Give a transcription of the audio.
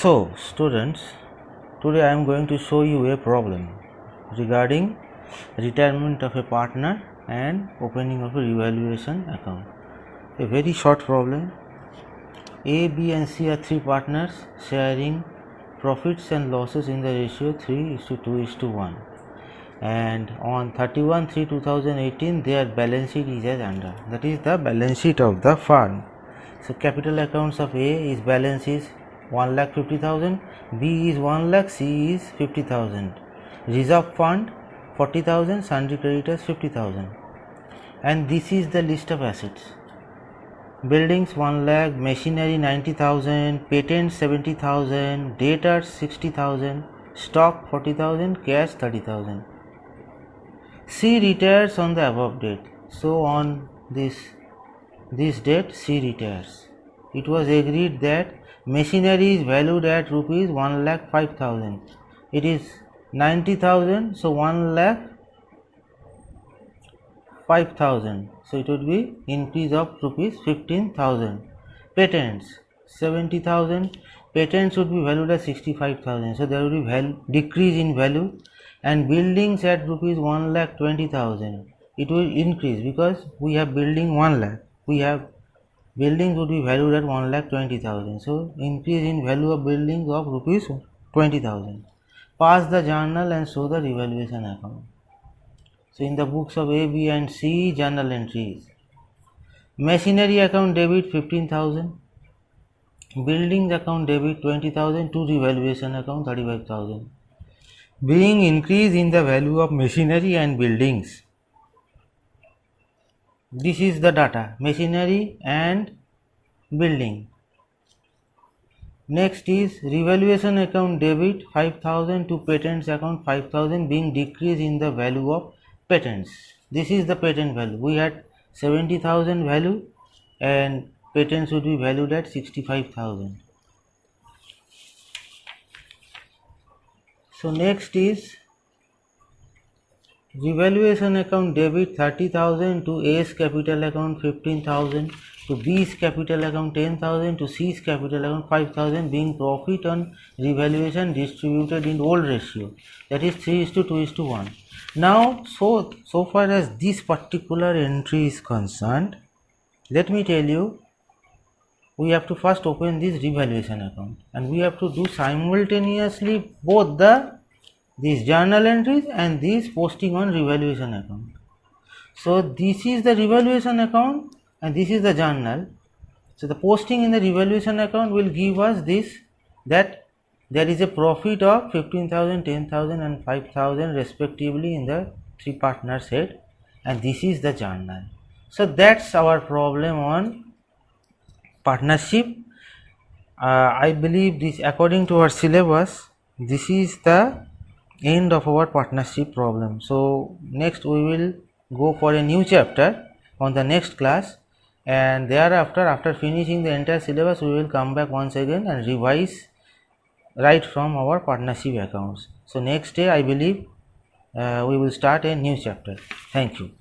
So students, today I am going to show you a problem regarding retirement of a partner and opening of a revaluation account. A very short problem. A, B and C are three partners sharing profits and losses in the ratio 3:2:1, and on 31/3/2018 their balance sheet is as under. That is the balance sheet of the firm. So capital accounts of A is balance is 1,50,000, B is 1 lakh, C is 50,000. Reserve fund 40,000, sundry creditors 50,000. And this is the list of assets. Buildings 1 lakh, machinery 90,000, patents 70,000, debtors 60,000, stock 40,000, cash 30,000. C retires on the above date. So on this date C retires. It was agreed that machinery is valued at rupees 1,05,000. It is 90,000, so 1,05,000. So it would be increase of rupees 15,000. Patents 70,000. Patents would be valued at 65,000. So there would be decrease in value. And buildings at rupees 1,20,000. It will increase because we have building 1 lakh. We have buildings would be valued at 1,20,000. So increase in value of buildings of rupees 20,000. Pass the journal and show the revaluation account. So in the books of A, B and C, journal entries. Machinery account debit 15,000. Buildings account debit 20,000 to revaluation account 35,000. Being increase in the value of machinery and buildings. This is the data, machinery and building. Next is revaluation account debit 5,000 to patents account 5,000, being decrease in the value of patents. This is the patent value. We had 70,000 value and patents would be valued at 65,000. So next is revaluation account debit 30,000 to A's capital account 15,000, to B's capital account 10,000, to C's capital account 5,000, being profit on revaluation distributed in old ratio, that is 3:2:1. Now so far as this particular entry is concerned, let me tell you, we have to first open this revaluation account and we have to do simultaneously both these journal entries and this posting on revaluation account. So this is the revaluation account and this is the journal. So the posting in the revaluation account will give us this, that there is a profit of 15,000, 10,000 and 5,000 respectively in the three partners head, and this is the journal. So that's our problem on partnership. I believe this, according to our syllabus, this is the end of our partnership problem. So next we will go for a new chapter on the next class, and thereafter, after finishing the entire syllabus, we will come back once again and revise right from our partnership accounts. So next day I believe we will start a new chapter. Thank you.